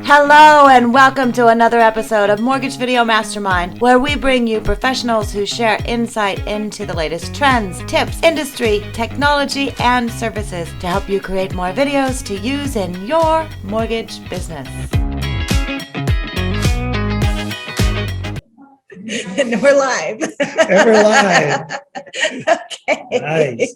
Hello and welcome to another episode of Mortgage Video Mastermind, where we bring you professionals who share insight into the latest trends, tips, industry, technology, and services to help you create more videos to use in your mortgage business. And we're live. And we're live. Okay. Nice.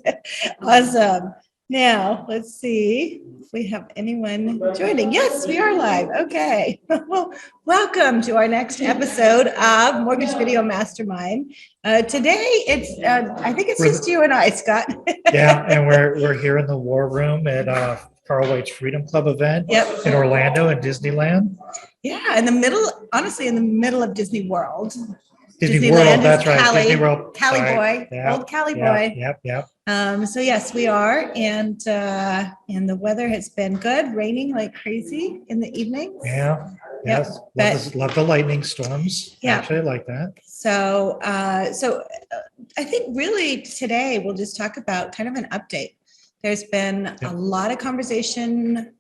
Awesome. Now, let's see if we have anyone joining. Yes, we are live. Okay. Well, welcome to our next episode of Mortgage Video Mastermind. Today, I think it's just you and I, Scott. Yeah, and we're here in the war room at Carl White's Freedom Club event in Orlando at Disneyland. Yeah, in the middle of Disney World. Disney World, that's right. Cali, Disney World. Cali Sorry. boy, Yeah, old Cali yeah, boy. Yep. So yes, we are, and the weather has been good, raining like crazy in the evenings. Yeah. Yep, Yes. Love the lightning storms. Yeah. Actually, I like that. So I think really today we'll just talk about kind of an update. There's been a lot of conversation,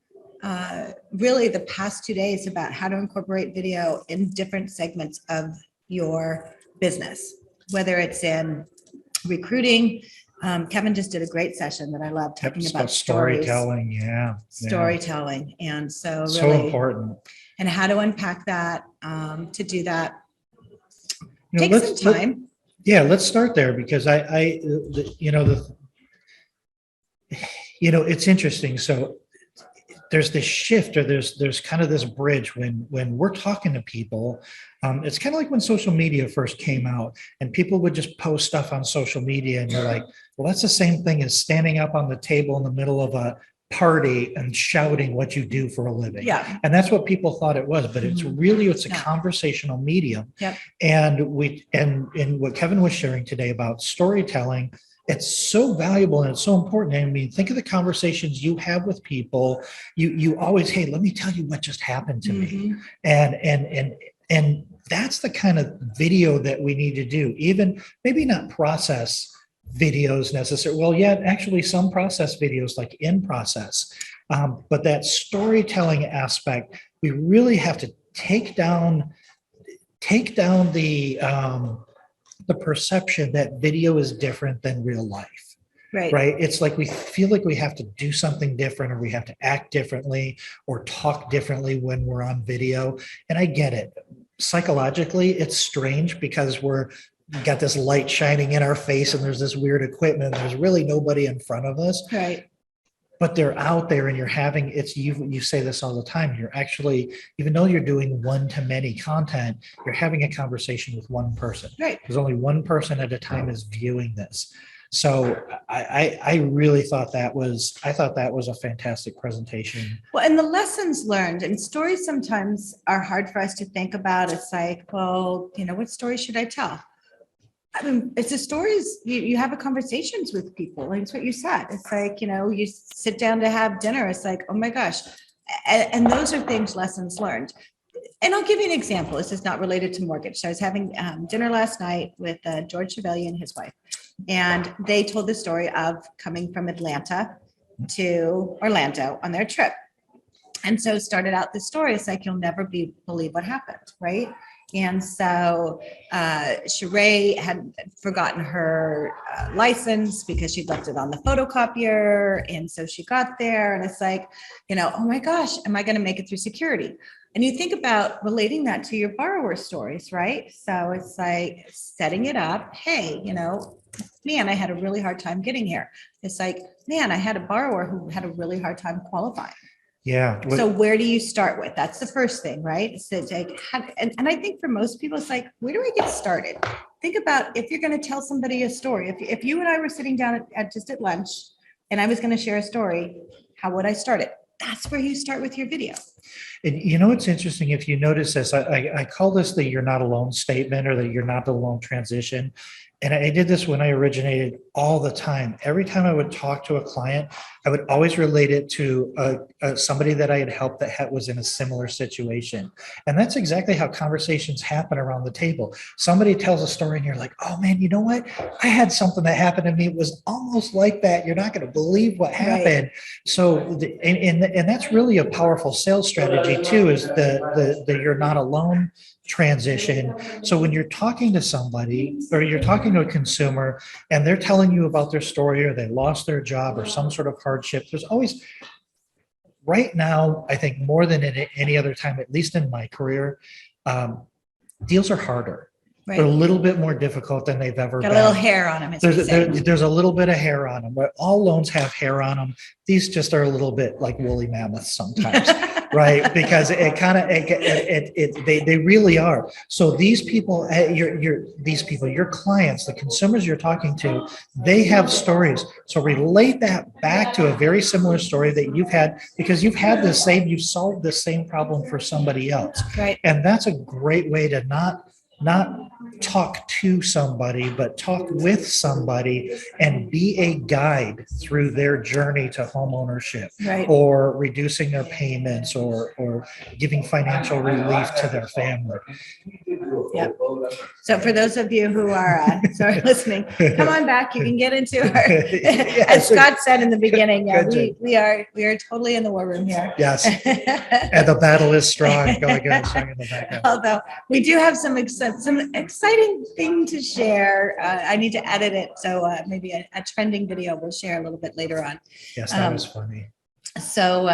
really the past 2 days about how to incorporate video in different segments of your business, whether it's in recruiting. Kevin just did a great session that I love talking about storytelling. Storytelling. And so So really important. and how to unpack that. To do that You know, takes some time. Let's start there because it's interesting. So there's this shift, or there's kind of this bridge when we're talking to people. It's kind of like when social media first came out and people would just post stuff on social media and you're like, well, that's the same thing as standing up on the table in the middle of a party and shouting what you do for a living. Yeah. And that's what people thought it was, but it's a Yeah. conversational medium. Yep. And what Kevin was sharing today about storytelling, it's so valuable and it's so important. I mean, think of the conversations you have with people. You always, hey, let me tell you what just happened to me. And that's the kind of video that we need to do. Even maybe not process videos necessarily. Well, yeah, actually some process videos like in process. But that storytelling aspect, we really have to take down the perception that video is different than real life. Right. It's like we feel like we have to do something different, or we have to act differently or talk differently when we're on video. And I get it. Psychologically, it's strange because we got this light shining in our face and there's this weird equipment. There's really nobody in front of us. Right. But they're out there and you say this all the time. You're actually, even though you're doing one-to-many content, you're having a conversation with one person. Right. There's only one person at a time is viewing this. So I really thought that was a fantastic presentation. Well, and the lessons learned and stories sometimes are hard for us to think about. It's like, well, what story should I tell? I mean, it's the stories you have conversations with people. Like it's what you said. It's like, you sit down to have dinner. It's like, oh my gosh. And those are lessons learned. And I'll give you an example. This is not related to mortgage. So I was having dinner last night with George Chevalier and his wife. And they told the story of coming from Atlanta to Orlando on their trip. And so started out the story. It's like, you'll never believe what happened, right? And so Sheree had forgotten her license because she'd left it on the photocopier. And so she got there and it's like, oh my gosh, am I going to make it through security? And you think about relating that to your borrower stories, right? So it's like setting it up. Hey, man, I had a really hard time getting here. It's like, man, I had a borrower who had a really hard time qualifying. Yeah. So where do you start with? That's the first thing, right? So it's like, and I think for most people, it's like, where do I get started? Think about if you're going to tell somebody a story. If you and I were sitting down at lunch and I was going to share a story, how would I start it? That's where you start with your video. And it's interesting if you notice this, I call this the you're not alone statement, or the you're not alone transition. And I did this when I originated all the time. Every time I would talk to a client, I would always relate it to somebody that I had helped that was in a similar situation. And that's exactly how conversations happen around the table. Somebody tells a story and you're like, oh man, you know what? I had something that happened to me. It was almost like that. You're not going to believe what happened. So, and that's really a powerful sales strategy too, is the you're not alone transition. So when you're talking to somebody or you're talking to a consumer and they're telling you about their story or they lost their job or some sort of hardship, there's always, right now, I think more than at any other time, at least in my career, deals are harder. Right. They're a little bit more difficult than they've ever Got been. a little hair on them. There's a little bit of hair on them, but all loans have hair on them. These just are a little bit like woolly mammoths sometimes, right? Because they really are. So these people, your clients, the consumers you're talking to, they have stories. So relate that back to a very similar story that you've had, because you've solved the same problem for somebody else. Right. And that's a great way to not talk to somebody, but talk with somebody and be a guide through their journey to home ownership, Right. or reducing their payments, or giving financial relief to their family. Yep. So for those of you who are listening, come on back. You can get into our, as Scott said in the beginning, we are totally in the war room here. Yes. And the battle is strong. Going strong in the background. Although we do have some exciting thing to share. I need to edit it. So maybe a trending video we'll share a little bit later on. Yes, that was funny. So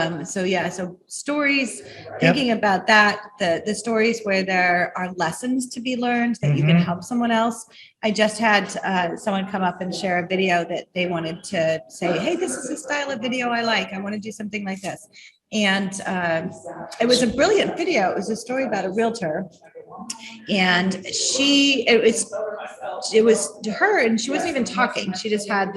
stories, thinking about that, the stories where there are lessons to be learned that you can help someone else. I just had someone come up and share a video that they wanted to say, hey, this is a style of video I like. I want to do something like this. And it was a brilliant video. It was a story about a realtor. And it was to her, and she wasn't even talking. She just had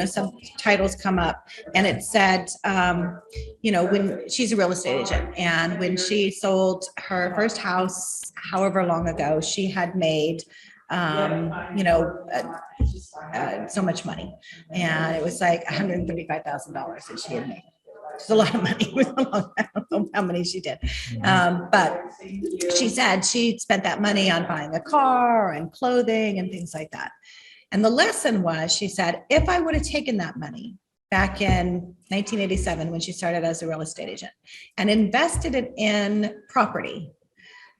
some titles come up, and it said, when she's a real estate agent, and when she sold her first house, however long ago, she had made, so much money, and it was like $135,000 that she had made. It's a lot of money. I don't know how many she did. But she said she spent that money on buying a car and clothing and things like that. And the lesson was, she said, if I would have taken that money back in 1987, when she started as a real estate agent, and invested it in property,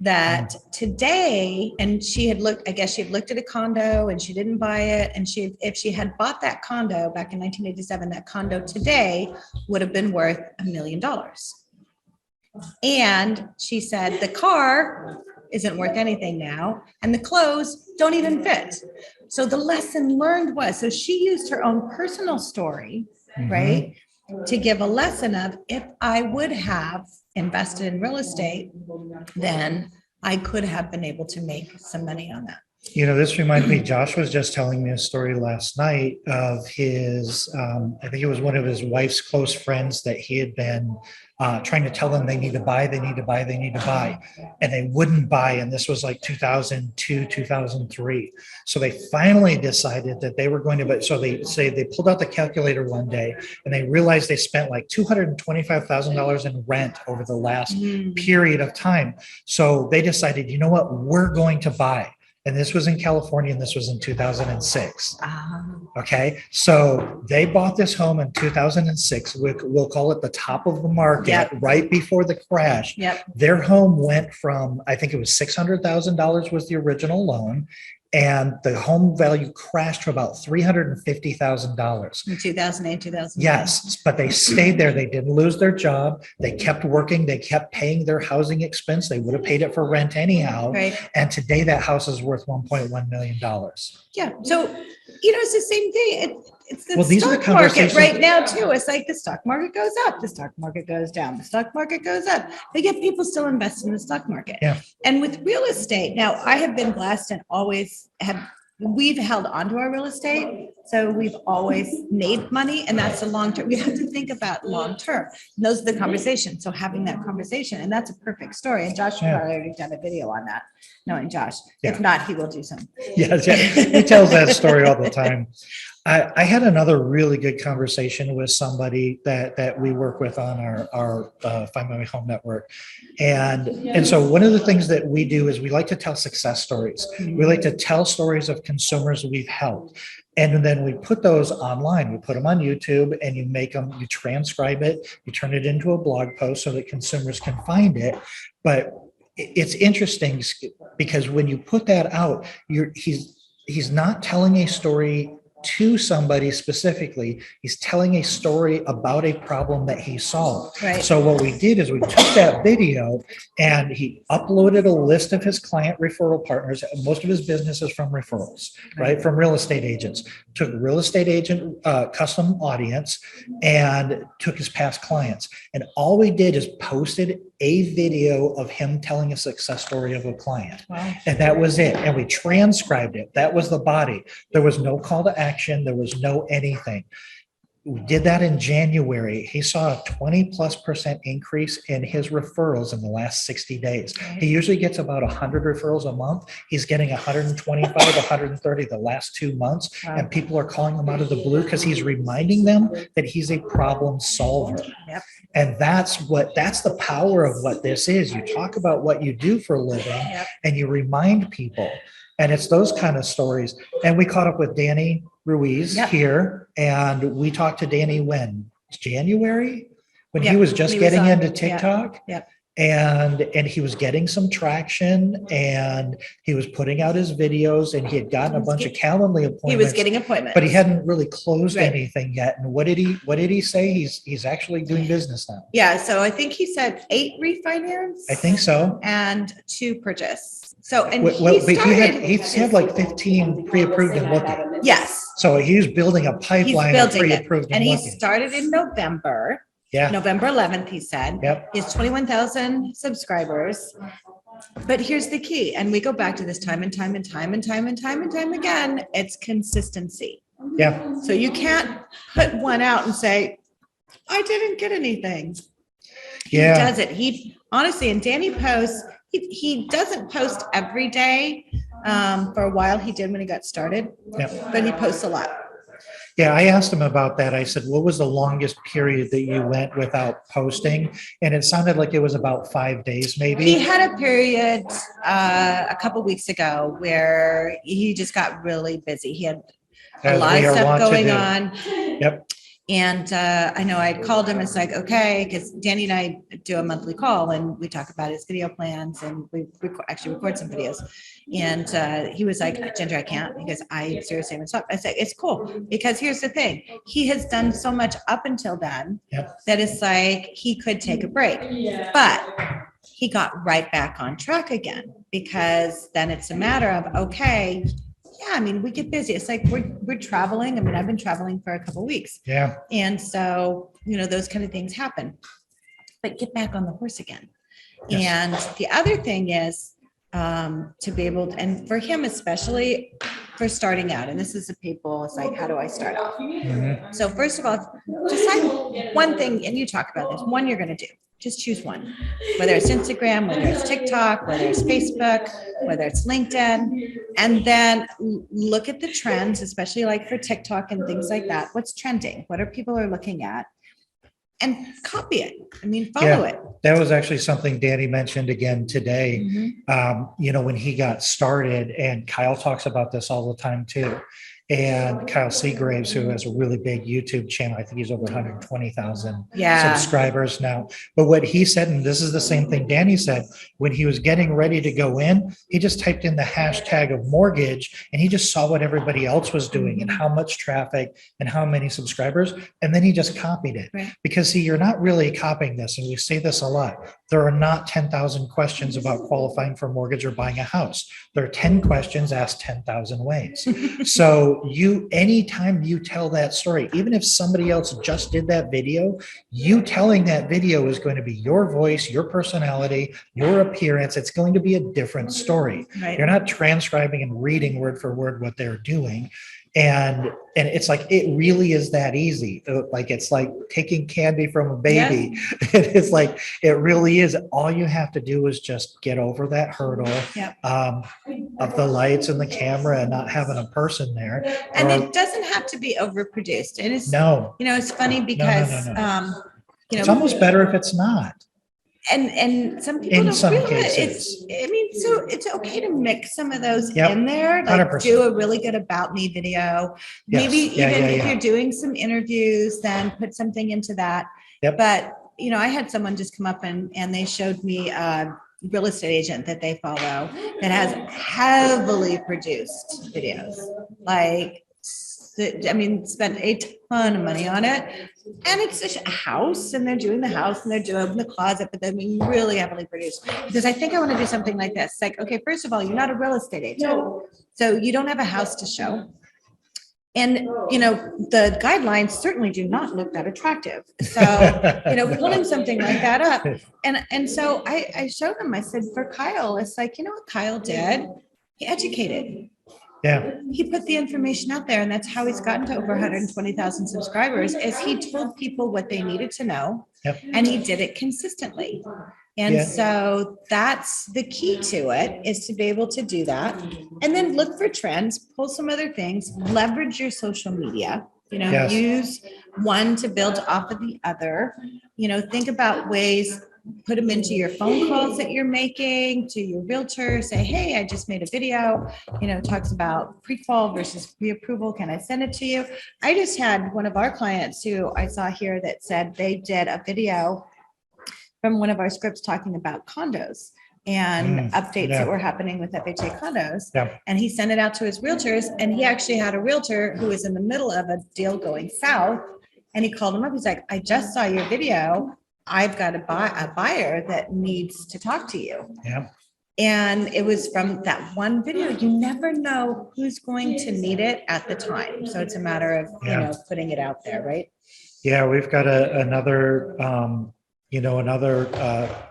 that today, and she had looked at a condo and she didn't buy it. And if she had bought that condo back in 1987, that condo today would have been worth $1 million. And she said, the car isn't worth anything now, and the clothes don't even fit. So the lesson learned was, so she used her own personal story, right, to give a lesson of, if I would have invested in real estate, then I could have been able to make some money on that. This reminds me, Josh was just telling me a story last night of his, I think it was one of his wife's close friends that he had been trying to tell them they need to buy. And they wouldn't buy. And this was like 2002, 2003. So they finally decided that they were going to buy. So they pulled out the calculator one day and they realized they spent like $225,000 in rent over the last period of time. So they decided, you know what, we're going to buy. And this was in California, and this was in 2006. Okay. So they bought this home in 2006. We'll call it the top of the market, right before the crash. Their home went from, I think it was $600,000 was the original loan. And the home value crashed to about $350,000. In 2008, 2009. Yes, but they stayed there. They didn't lose their job. They kept working. They kept paying their housing expense. They would have paid it for rent anyhow. Right. And today that house is worth $1.1 million. Yeah. So, it's the same thing. It's the stock market right now too. It's like the stock market goes up, the stock market goes down, the stock market goes up. But yet people still invest in the stock market. Yeah. And with real estate, now I have been blessed and we've held onto our real estate. So we've always made money, and that's the long term. You have to think about long term. And those are the conversations. So having that conversation, and that's a perfect story. And Josh has already done a video on that, knowing Josh. If not, he will do some. Yes, he tells that story all the time. I had another really good conversation with somebody that we work with on our Find My Way Home network. And so one of the things that we do is we like to tell success stories. We like to tell stories of consumers we've helped. And then we put those online. We put them on YouTube and you transcribe it, you turn it into a blog post so that consumers can find it. But it's interesting because when you put that out, he's not telling a story to somebody specifically. He's telling a story about a problem that he solved. Right. So what we did is we took that video and he uploaded a list of his client referral partners. Most of his business is from referrals, right? From real estate agents. Took real estate agent custom audience and took his past clients. And all we did is posted a video of him telling a success story of a client. Wow. And that was it. And we transcribed it. That was the body. There was no call to action. There was no anything. We did that in January. He saw a 20+% increase in his referrals in the last 60 days. He usually gets about 100 referrals a month. He's getting 125, 130 the last 2 months. Wow. And people are calling him out of the blue because he's reminding them that he's a problem solver. Yep. And that's the power of what this is. You talk about what you do for a living and you remind people. And it's those kind of stories. And we caught up with Danny Ruiz here, and we talked to Danny when? January? When he was just getting into TikTok. And he was getting some traction and he was putting out his videos and he had gotten a bunch of Calendly appointments. He was getting appointments. But he hadn't really closed anything yet. And what did he say? He's actually doing business now. Yeah. So I think he said 8 refinance. I think so. And 2 purchase. So, and he had like 15 pre-approved and looking. Yes. So he was building a pipeline of pre-approved and looking. he started in November. Yeah. November 11th, he said. Yep. He has 21,000 subscribers. But here's the key. And we go back to this time and time again. It's consistency. Yeah. So you can't put one out and say, I didn't get anything. He does it. He honestly, and Danny posts, he doesn't post every day. For a while he did when he got started, but he posts a lot. Yeah, I asked him about that. I said, what was the longest period that you went without posting? And it sounded like it was about 5 days, maybe. He had a period a couple weeks ago where he just got really busy. He had a lot of stuff going on. Yep. And I know I called him. It's like, okay, because Danny and I do a monthly call and we talk about his video plans and we actually record some videos. And he was like, Ginger, I can't because I seriously haven't stopped. I said, it's cool because here's the thing. He has done so much up until then that it's like he could take a break. But he got right back on track again because then it's a matter of, okay, yeah, I mean, we get busy. It's like we're traveling. I mean, I've been traveling for a couple of weeks. Yeah. And so, those kind of things happen. But get back on the horse again. Yes. And the other thing is to be able to, and for him especially for starting out, and this is the people, it's like, how do I start off? Mm-hmm. So first of all, decide one thing, and you talk about this, one you're going to do. Just choose one, whether it's Instagram, whether it's TikTok, whether it's Facebook, whether it's LinkedIn, and then look at the trends, especially like for TikTok and things like that. What's trending? What are people are looking at? And copy it. I mean, follow it. That was actually something Danny mentioned again today. Mm-hmm. When he got started, and Kyle talks about this all the time too. And Kyle Seagraves, who has a really big YouTube channel, I think he's over 120,000 subscribers now. But what he said, and this is the same thing Danny said, when he was getting ready to go in, he just typed in the hashtag of mortgage and he just saw what everybody else was doing and how much traffic and how many subscribers. And then he just copied it. Right. Because see, you're not really copying this. And we say this a lot. There are not 10,000 questions about qualifying for mortgage or buying a house. There are 10 questions asked 10,000 ways. So anytime you tell that story, even if somebody else just did that video, you telling that video is going to be your voice, your personality, your appearance. It's going to be a different story. Right. You're not transcribing and reading word for word what they're doing. And it's like, it really is that easy. Like, it's like taking candy from a baby. It's like, it really is. All you have to do is just get over that hurdle Yep. of the lights and the camera and not having a person there. And it doesn't have to be overproduced. And it's, No, it's funny no, because, no. It's almost better if it's not. And some people In don't some realize cases. so it's okay to mix some of those Yep, in there, like 100%. do a really good about me video. Yes, Maybe yeah, even yeah, if yeah. you're doing some interviews, then put something into that. Yep. But, I had someone just come up and they showed me a real estate agent that they follow that has heavily produced videos. Like, spent a ton of money on it. And it's just a house, and they're doing the house, and they're doing the closet, but really heavily produced. Because I think I want to do something like this. Like, okay, first of all, you're not a real estate agent, so you don't have a house to show. And, the guidelines certainly do not look that attractive. So, pulling something like that up. And so I showed them, I said, for Kyle, it's like, what Kyle did? He educated. Yeah. He put the information out there, and that's how he's gotten to over 120,000 subscribers, is he told people what they needed to know. Yep. And he did it consistently. And so that's the key to it, is to be able to do that. And then look for trends, pull some other things, leverage your social media, Yes. use one to build off of the other, think about ways. Put them into your phone calls that you're making to your realtor. Say, hey, I just made a video, talks about pre-qual versus pre-approval. Can I send it to you? I just had one of our clients who I saw here that said they did a video from one of our scripts talking about condos and updates that were happening with FHA condos. Yeah. And he sent it out to his realtors, and he actually had a realtor who was in the middle of a deal going south. And he called him up. He's like, I just saw your video. I've got a buyer that needs to talk to you. Yeah. And it was from that one video. You never know who's going to need it at the time. So it's a matter of, putting it out there, right? Yeah, we've got another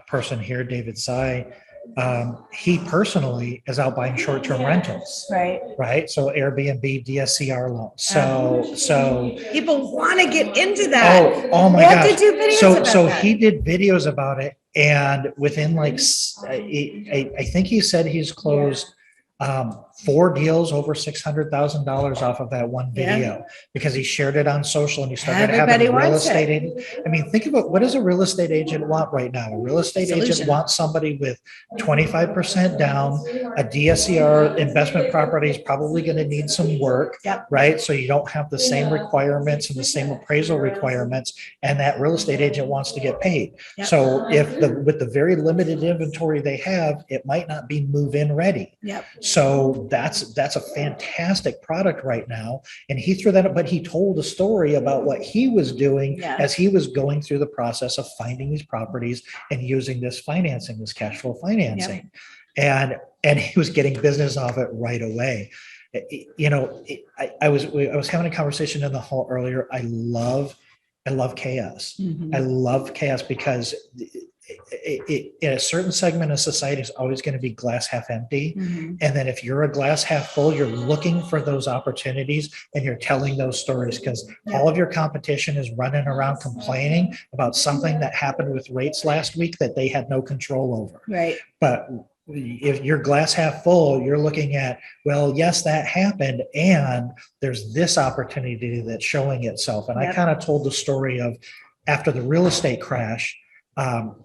person here, David Sy. He personally is out buying short-term rentals. Right. So Airbnb, DSCR loans. So people want to get into that. Oh my gosh. To do videos about that. He did videos about it, and within I think he said he's closed 4 deals over $600,000 off of that one video, because he shared it on social, and he started having a real estate agent. I mean, think about, what does a real estate agent want right now? A real estate agent wants somebody with 25% down, a DSCR investment property is probably going to need some work, right? So you don't have the same requirements and the same appraisal requirements, and that real estate agent wants to get paid. So with the very limited inventory they have, it might not be move-in ready. So that's a fantastic product right now. And he threw that up, but he told a story about what he was doing as he was going through the process of finding these properties and using this financing, this cash flow financing. And he was getting business off it right away. I was having a conversation in the hall earlier. I love chaos. Mm-hmm. I love chaos because in a certain segment of society is always going to be glass half empty. Mm-hmm. And then if you're a glass half full, you're looking for those opportunities and you're telling those stories, because all of your competition is running around complaining about something that happened with rates last week that they had no control over. Right. But if you're glass half full, you're looking at, well, yes, that happened, and there's this opportunity that's showing itself. And I kind of told the story of, after the real estate crash,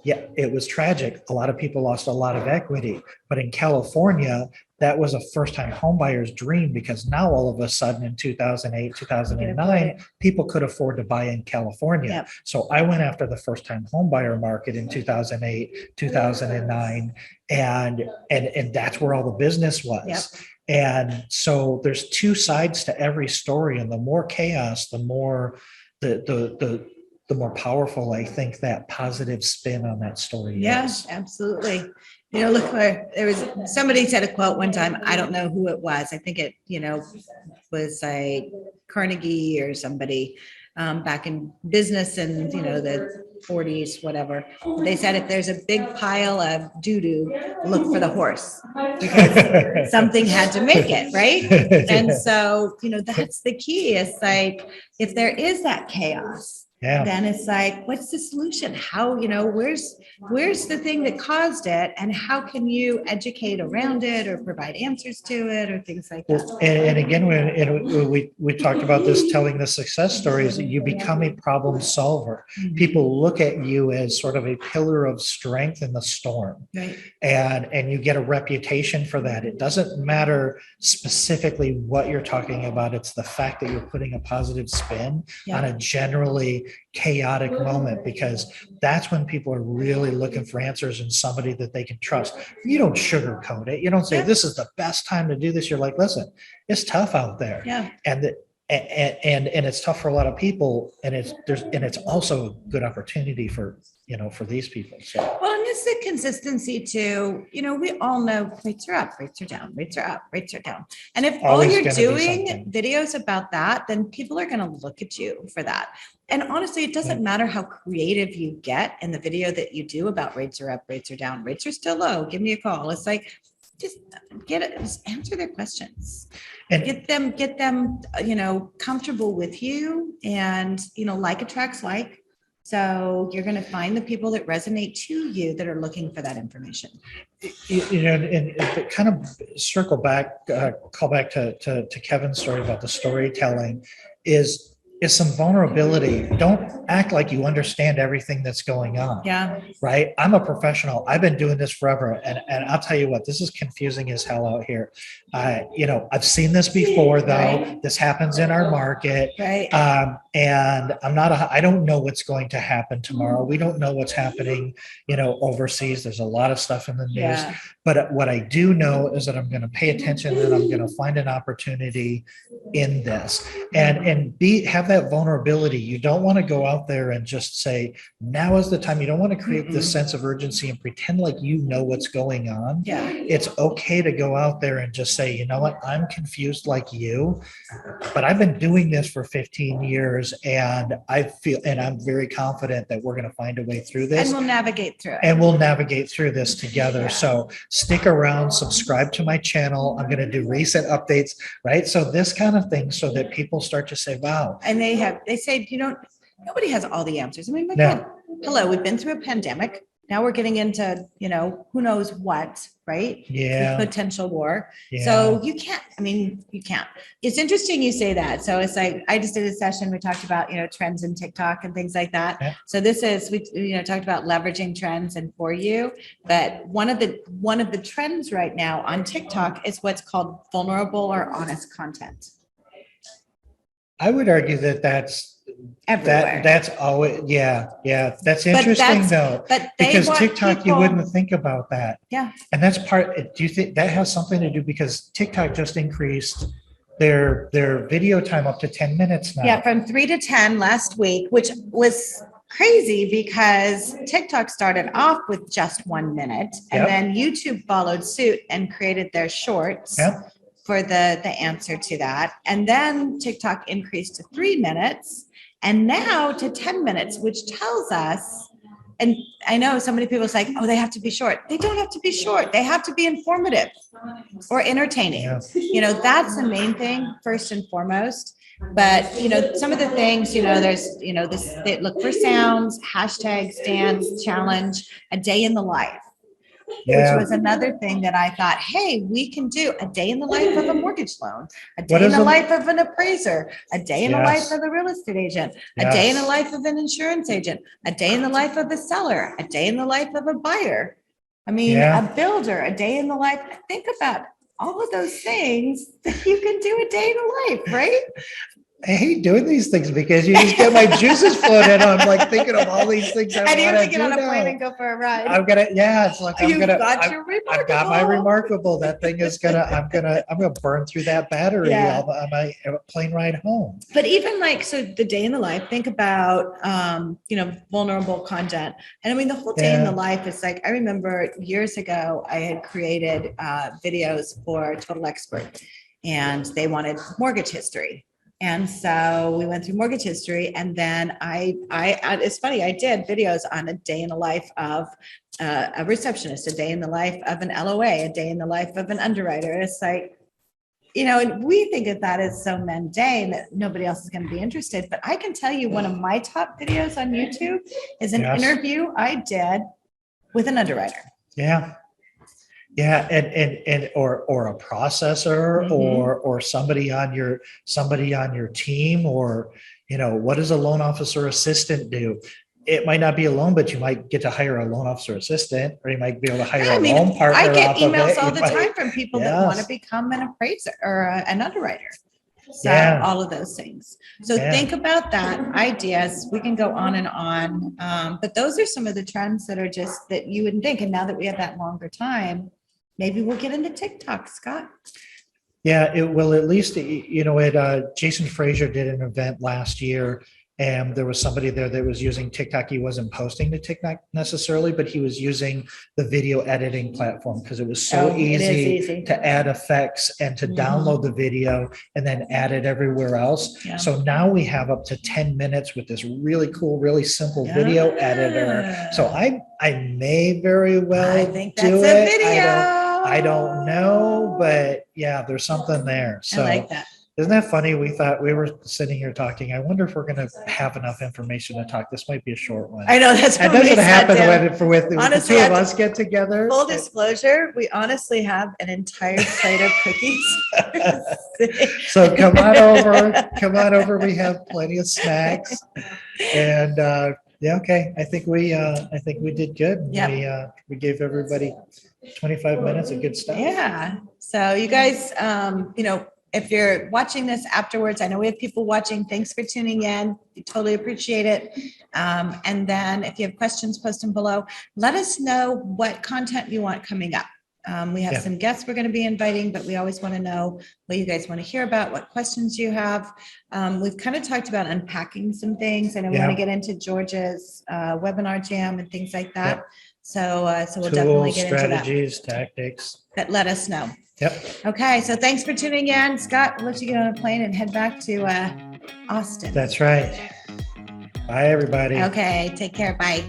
it was tragic. A lot of people lost a lot of equity, but in California, that was a first-time homebuyer's dream, because now all of a sudden in 2008, 2009, people could afford to buy in California. So I went after the first-time homebuyer market in 2008, 2009, and that's where all the business was. And so there's two sides to every story, and the more chaos, the more the more powerful I think that positive spin on that story is. Yes, absolutely. Look, there was somebody said a quote one time. I don't know who it was. I think it, was a Carnegie or somebody back in business, and the 40s, whatever. They said if there's a big pile of doo-doo, look for the horse because something had to make it, right? And so, that's the key. It's like, if there is that chaos, Yeah. then it's like, what's the solution? How, where's the thing that caused it? And how can you educate around it or provide answers to it or things like that? And again, we talked about this, telling the success stories, that you become a problem solver. People look at you as sort of a pillar of strength in the storm. Right. And you get a reputation for that. It doesn't matter specifically what you're talking about. It's the fact that you're putting a positive spin on a generally chaotic moment, because that's when people are really looking for answers in somebody that they can trust. You don't sugarcoat it. You don't say, this is the best time to do this. You're like, listen, it's tough out there. Yeah. And it's tough for a lot of people. And it's also a good opportunity for these people. So, well, and it's the consistency too. We all know rates are up, rates are down, rates are up, rates are down. And if all Always you're gonna be doing something. videos about that, then people are going to look at you for that. And honestly, it doesn't matter how creative you get in the video that you do about rates are up, rates are down, rates are still low. Give me a call. It's like, just just answer their questions. And Get them, comfortable with you, and, like attracts like. So you're going to find the people that resonate to you that are looking for that information. and kind of circle back, call back to Kevin's story about the storytelling is some vulnerability. Don't act like you understand everything that's going on. Yeah. Right. I'm a professional. I've been doing this forever. And I'll tell you what, this is confusing as hell out here. I've seen this before though. Right. This happens in our market. Right. And I don't know what's going to happen tomorrow. We don't know what's happening, overseas. There's a lot of stuff in the news. Yeah. But what I do know is that I'm going to pay attention and I'm going to find an opportunity in this and have that vulnerability. You don't want to go out there and just say, now is the time. You don't want to create this sense of urgency and pretend like you know what's going on. Yeah. It's okay to go out there and just say, you know what, I'm confused like you, but I've been doing this for 15 years and I'm very confident that we're going to find a way through this. And we'll navigate through it. And we'll navigate through this together. So stick around, subscribe to my channel. I'm going to do recent updates, right? So this kind of thing, so that people start to say, wow. And they say, nobody has all the answers. I mean, my No. God, hello, we've been through a pandemic. Now we're getting into, who knows what, right? Yeah. The potential war. Yeah. So you can't. It's interesting you say that. So it's like, I just did a session. We talked about, trends in TikTok and things like that. Yeah. So we talked about leveraging trends and for you. But one of the trends right now on TikTok is what's called vulnerable or honest content. I would argue that's Everywhere. that's always, that's interesting though, But they because want TikTok, you people- wouldn't think about that. Yeah. And that's do you think that has something to do, because TikTok just increased their video time up to 10 minutes now? Yeah, from 3 to 10 last week, which was crazy because TikTok started off with just 1 minute, and Yep. then YouTube followed suit and created their shorts Yep. for the answer to that. And then TikTok increased to 3 minutes and now to 10 minutes, which tells us, and I know so many people say, oh, they have to be short. They don't have to be short. They have to be informative or entertaining. Yeah. That's the main thing first and foremost. But, some of the things, there's, they look for sounds, hashtags, dance, challenge, a day in the life. Yeah. Which was another thing that I thought, hey, we can do a day in the life of a mortgage loan, a What day in is the a- life of an appraiser, a day in the Yes. life of a real estate agent, a day in the Yes. life of an insurance agent, a day in the life of a seller, a day in the life of a buyer. I mean, Yeah. a builder, a day in the life. Think about all of those things that you can do a day in the life, right? I hate doing these things because you just get my juices flowing. I'm like thinking of all these things I And you want have to to do get on a plane now. and go for a ride. I'm gonna, it's like You've got your I've got my remarkable. remarkable. That thing is I'm gonna burn through that battery Yeah. on my plane ride home. But even so the day in the life, think about, vulnerable content. And I mean, the whole day in the Yeah. life is like, I remember years ago, I had created videos for Total Expert and they wanted mortgage history. And so we went through mortgage history, and then it's funny, I did videos on a day in the life of a receptionist, a day in the life of an LOA, a day in the life of an underwriter. It's like, and we think of that as so mundane that nobody else is going to be interested. But I can tell you one of my top videos on YouTube is an interview I did with an underwriter. Yeah. Yeah, and or a processor or somebody on your team, or what does a loan officer assistant do? It might not be a loan, but you might get to hire a loan officer assistant, or you might be able to hire a loan partner. I get off of emails it. all You the might- time from people that want to become an appraiser or an underwriter. So all of those things. So think about that, ideas. We can go on and on. But those are some of the trends that are just that you wouldn't think. And now that we have that longer time, maybe we'll get into TikTok, Scott. Yeah, it will at least, Jason Frazier did an event last year, and there was somebody there that was using TikTok. He wasn't posting to TikTok necessarily, but he was using the video editing platform because it was so easy to add effects and to download the video and then add it everywhere else. Yeah. So now we have up to 10 minutes with this really cool, really simple video editor. So I may very well think do that's it. A video. I don't know, but yeah, there's something there. So I like that. Isn't that funny? We thought we were sitting here talking. I wonder if we're going to have enough information to talk. This might be a short one. I know that's what doesn't happen with honestly, the two of us get together. Full disclosure, we honestly have an entire plate of cookies. So come on over. We have plenty of snacks, and okay. I think we did good. Yep. We gave everybody 25 minutes of good stuff. Yeah. So you guys, if you're watching this afterwards, I know we have people watching. Thanks for tuning in. We totally appreciate it. And then if you have questions, post them below. Let us know what content you want coming up. We have some guests we're going to be inviting, but we always want to know what you guys want to hear about, what questions you have. We've kind of talked about unpacking some things. I know we want to get into George's webinar jam and things like that. Yep. So we'll definitely get into that. Strategies, tactics. But let us know. Yep. Okay, so thanks for tuning in. Scott, we'll let you get on a plane and head back to Austin. That's right. Bye, everybody. Okay, take care. Bye.